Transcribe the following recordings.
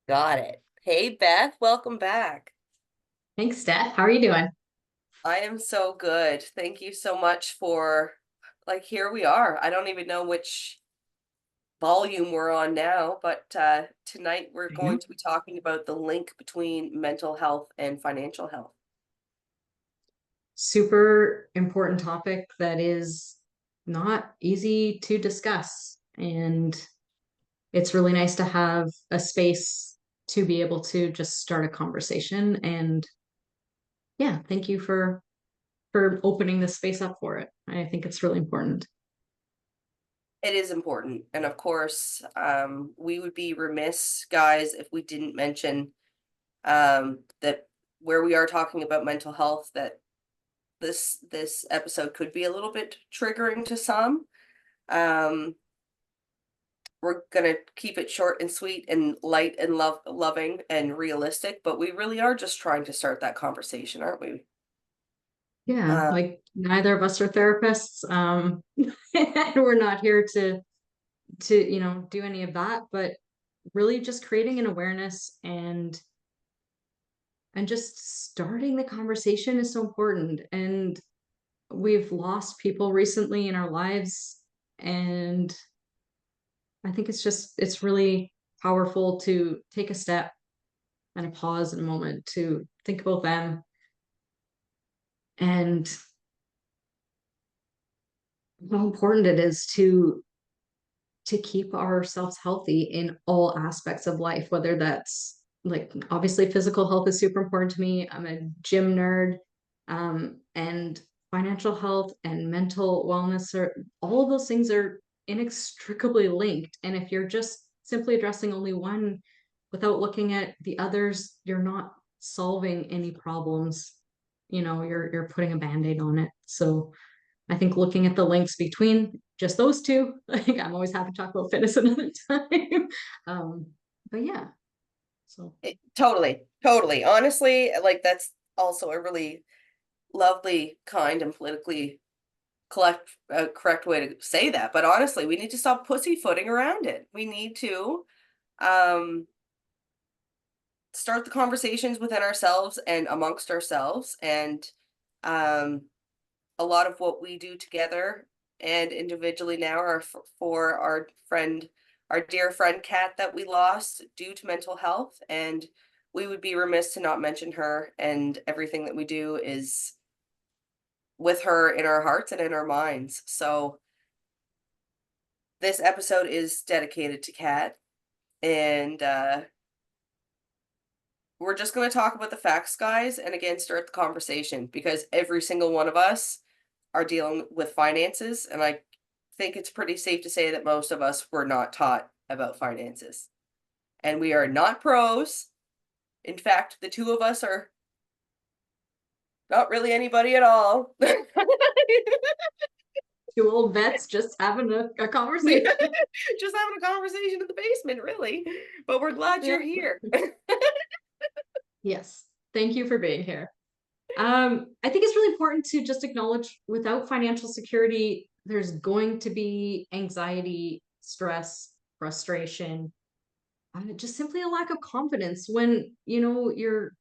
Got it. Hey, Beth, welcome back. Thanks, Steph. How are you doing? I am so good. Thank you so much for, here we are. I don't even know which volume we're on now, but tonight we're Yeah. going to be talking about the link between mental health and financial health. Super important topic that is not easy to discuss. And it's really nice to have a space to be able to just start a conversation. And yeah, thank you for opening this space up for it. I think it's really important. It is important. And of course, we would be remiss, guys, if we didn't mention that where we are talking about mental health, that this episode could be a little bit triggering to some. Um, we're gonna keep it short and sweet and light and loving and realistic, but we really are just trying to start that conversation, aren't we? Yeah, Uh, like neither of us are therapists. And we're not here to do any of that, but really just creating an awareness and just starting the conversation is so important. And we've lost people recently in our lives, and I think it's really powerful to take a step and a pause and a moment to think about them and how important it is to keep ourselves healthy in all aspects of life, whether that's like obviously physical health is super important to me. I'm a gym nerd. And financial health and mental wellness are all of those things are inextricably linked. And if you're just simply addressing only one without looking at the others, you're not solving any problems. You're putting a band-aid on it. So I think looking at the links between just those two, like I'm always happy to talk about fitness another time. um, but yeah, so totally. Honestly, that's also a really lovely, kind, and politically correct way to say that. But honestly, we need to stop pussyfooting around it. We need to um start the conversations within ourselves and amongst ourselves. And um a lot of what we do together and individually now are for our dear friend Kat that we lost due to mental health. And we would be remiss to not mention her. And everything that we do is with her in our hearts and in our minds. So this episode is dedicated to Kat. And we're just going to talk about the facts, guys, and again, start the conversation because every single one of us are dealing with finances. And I think it's pretty safe to say that most of us were not taught about finances. And we are not pros. In fact, the two of us are not really anybody at all. two old vets just having a conversation. Just having a conversation in the basement, really. But we're glad you're Yeah. here. Yes. Thank you for being here. I think it's really important to just acknowledge without financial security, there's going to be anxiety, stress, frustration, just simply a lack of confidence when you're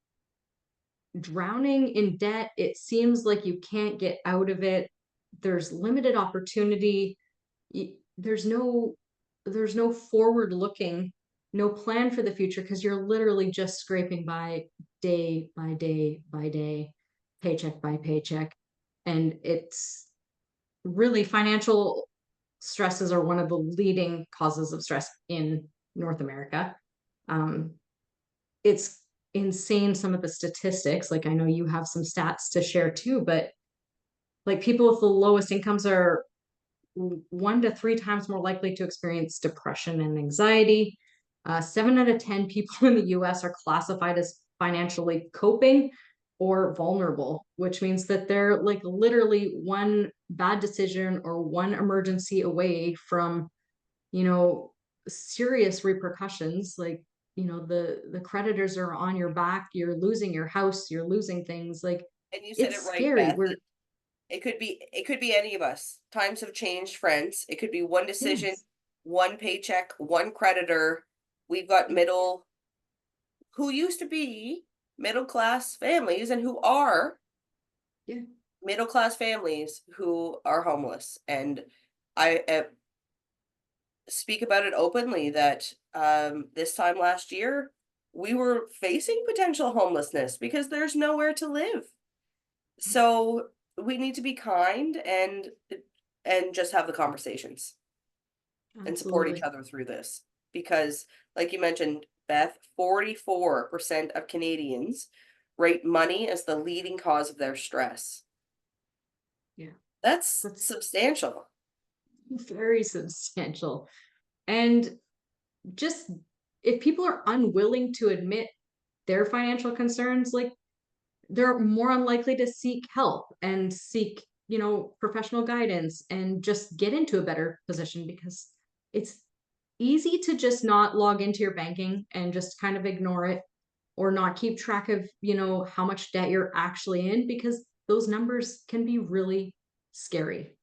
drowning in debt. It seems like you can't get out of it. There's limited opportunity. There's no forward looking, no plan for the future because you're literally just scraping by day by day by day, paycheck by paycheck. And it's really financial stresses are one of the leading causes of stress in North America. Um, it's insane some of the statistics. Like I know you have some stats to share too, but like people with the lowest incomes are 1 to 3 times more likely to experience depression and anxiety. 7 out of 10 people in the US are classified as financially coping or vulnerable, which means that they're like literally one bad decision or one emergency away from, you know, serious repercussions. Like, the creditors are on your back, you're losing your house, you're losing things. Like, And you said it's it right, scary. Beth. We're It could be any of us. Times have changed, friends. It could be one decision, Yes. one paycheck, one creditor. We've got middle. who used to be middle class families and who are Yeah. middle class families who are homeless. And I speak about it openly that this time last year we were facing potential homelessness because there's nowhere to live. So we need to be kind and just have the conversations and support each Absolutely. other through this. Because like you mentioned, Beth, 44% of Canadians rate money as the leading cause of their stress. Yeah. That's That's substantial. very substantial. And just if people are unwilling to admit their financial concerns, like they're more unlikely to seek help and seek, professional guidance and just get into a better position because it's easy to just not log into your banking and just kind of ignore it or not keep track of, how much debt you're actually in because those numbers can be really scary.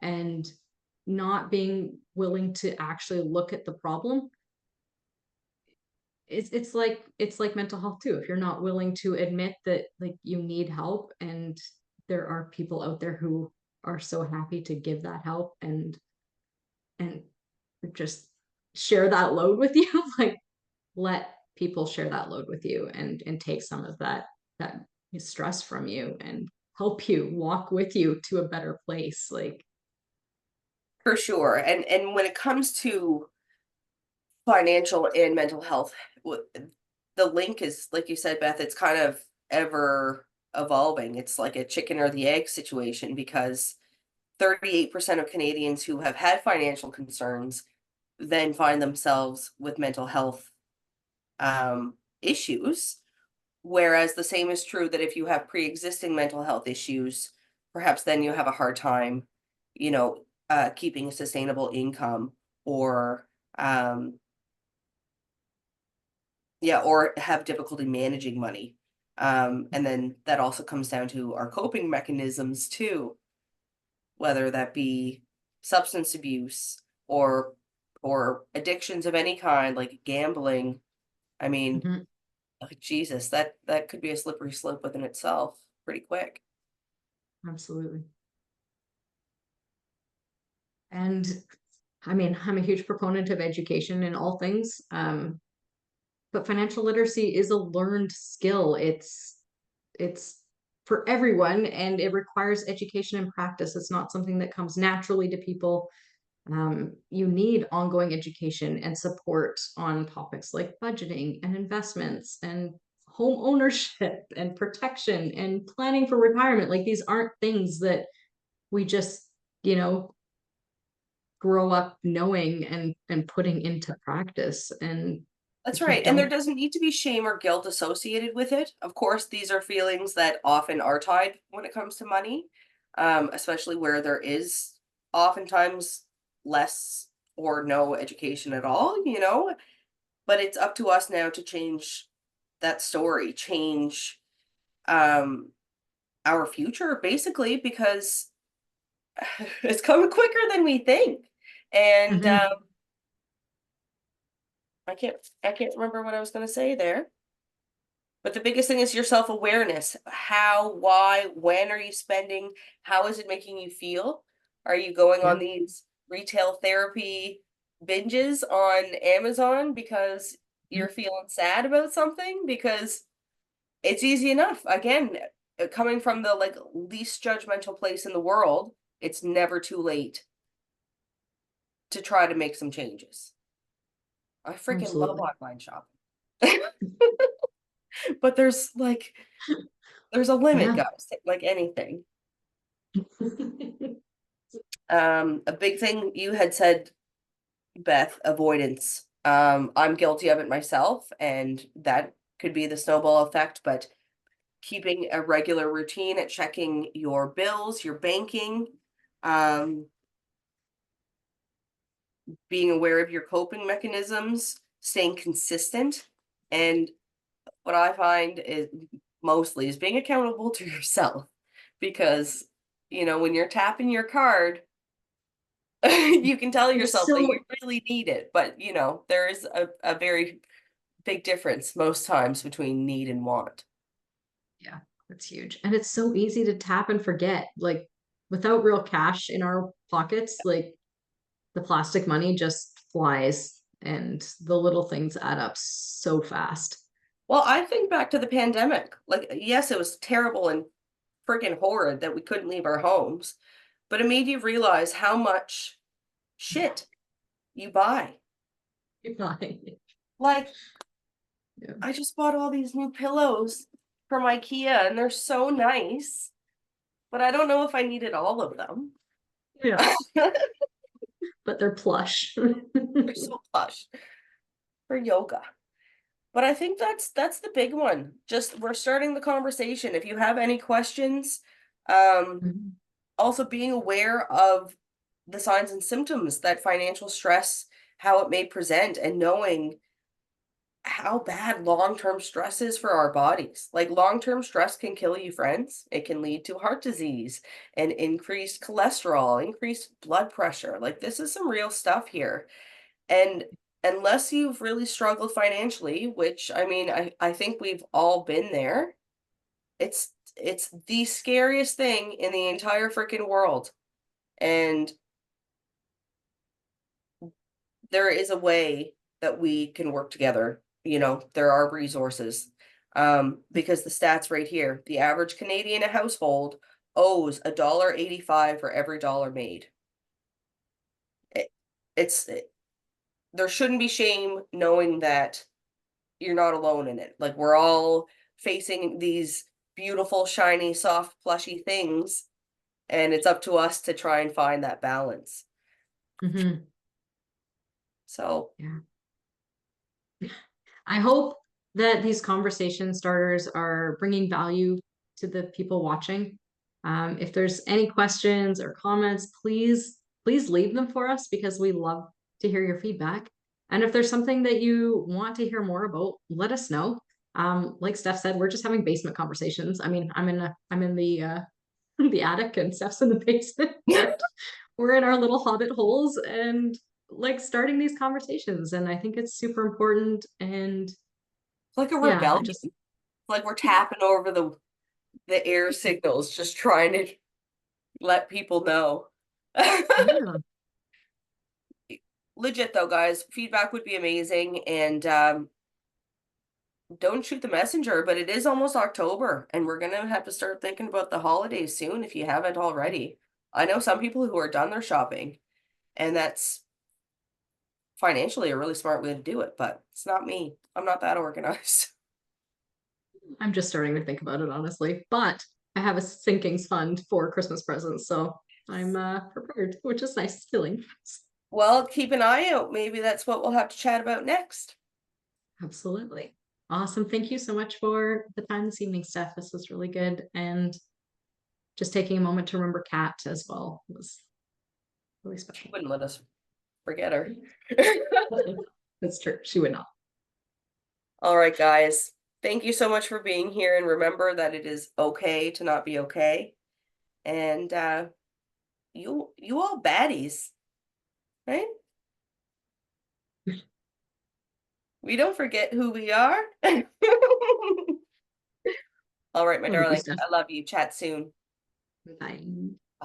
And not being willing to actually look at the problem, it's like mental health too. If you're not willing to admit that like you need help, and there are people out there who are so happy to give that help and just share that load with you, like let people share that load with you and take some of that stress from you and help you walk with you to a better place. Like, For sure. And when it comes to financial and mental health, the link is like you said, Beth, it's kind of ever evolving. It's like a chicken or the egg situation because 38% of Canadians who have had financial concerns then find themselves with mental health issues. Whereas the same is true that if you have pre-existing mental health issues, perhaps then you have a hard time, keeping a sustainable income or um, yeah, or have difficulty managing money. And then that also comes down to our coping mechanisms too, whether that be substance abuse or addictions of any kind, like gambling. I mean, mhm, like, Jesus, that could be a slippery slope within itself pretty quick. absolutely. And I mean, I'm a huge proponent of education in all things. But financial literacy is a learned skill. It's for everyone and it requires education and practice. It's not something that comes naturally to people. You need ongoing education and support on topics like budgeting and investments and home ownership and protection and planning for retirement. Like these aren't things that we just, you know, grow up knowing and putting into practice. And That's if you right. And there don't, doesn't need to be shame or guilt associated with it. Of course, these are feelings that often are tied when it comes to money, especially where there is oftentimes less or no education at all. But it's up to us now to change that story, change um, our future, basically, because it's coming quicker than we think. And Mhm. I can't remember what I was going to say there. But the biggest thing is your self-awareness. How, why, when are you spending? How is it making you feel? Are you going on Yeah, these retail therapy binges on Amazon because mhm, you're feeling sad about something? Because it's easy enough. Again, coming from the like least judgmental place in the world, it's never too late to try to make some changes. I freaking love absolutely. online shopping. But there's a limit, Yeah. guys, like anything. A big thing you had said, Beth, avoidance. I'm guilty of it myself, and that could be the snowball effect, but keeping a regular routine at checking your bills, your banking, um, being aware of your coping mechanisms, staying consistent, and what I find is mostly is being accountable to yourself because when you're tapping your card you can tell You're yourself that you still, really need it, but there is a very big difference most times between need and want. Yeah, that's huge. And it's so easy to tap and forget. Like without real cash in our pockets, like the plastic money just flies and the little things add up so fast. Well, I think back to the pandemic. Like, yes, it was terrible and freaking horrid that we couldn't leave our homes, but it made you realize how much shit you buy. You're fine. Like, Yeah. I just bought all these new pillows from IKEA and they're so nice, but I don't know if I needed all of them. Yeah. They're But they're plush. so plush for yoga. But I think that's the big one. Just we're starting the conversation. If you have any questions, um, Mhm. also being aware of the signs and symptoms that financial stress, how it may present, and knowing how bad long-term stress is for our bodies. Like long-term stress can kill you, friends. It can lead to heart disease and increased cholesterol, increased blood pressure. Like this is some real stuff here. And unless you've really struggled financially, which I mean, I think we've all been there, it's the scariest thing in the entire freaking world. And there is a way that we can work together. You know, there are resources. Because the stats right here, the average Canadian household owes $1.85 for every dollar made. It, it's there shouldn't be shame knowing that you're not alone in it. Like we're all facing these beautiful, shiny, soft, plushy things, and it's up to us to try and find that balance. Mhm. So, Yeah. I hope that these conversation starters are bringing value to the people watching. If there's any questions or comments, please leave them for us because we love to hear your feedback. And if there's something that you want to hear more about, let us know. Like Steph said, we're just having basement conversations. I mean, I'm in the the attic and Steph's in the basement. We're in our little hobbit holes and like starting these conversations. And I think it's super important. And it's like a yeah, I rebellion. just It's like we're tapping over the air signals, just trying to let people know. yeah, Legit though, guys, feedback would be amazing. And don't shoot the messenger, but it is almost October, and we're gonna have to start thinking about the holidays soon if you haven't already. I know some people who are done their shopping, and that's financially a really smart way to do it, but it's not me. I'm not that organized. I'm just starting to think about it honestly. But I have a sinkings fund for Christmas presents, so I'm prepared, which is nice feeling. Well, keep an eye out. Maybe that's what we'll have to chat about next. Absolutely. Awesome. Thank you so much for the time this evening, Steph. This was really good. And just taking a moment to remember Kat as well was really She special. wouldn't let us forget her. That's true. She would not. All right, guys. Thank you so much for being here, and remember that it is okay to not be okay. And you all baddies, right? We don't forget who we are. All right, my Love you, darling. Steph. I love you. Chat soon. Bye.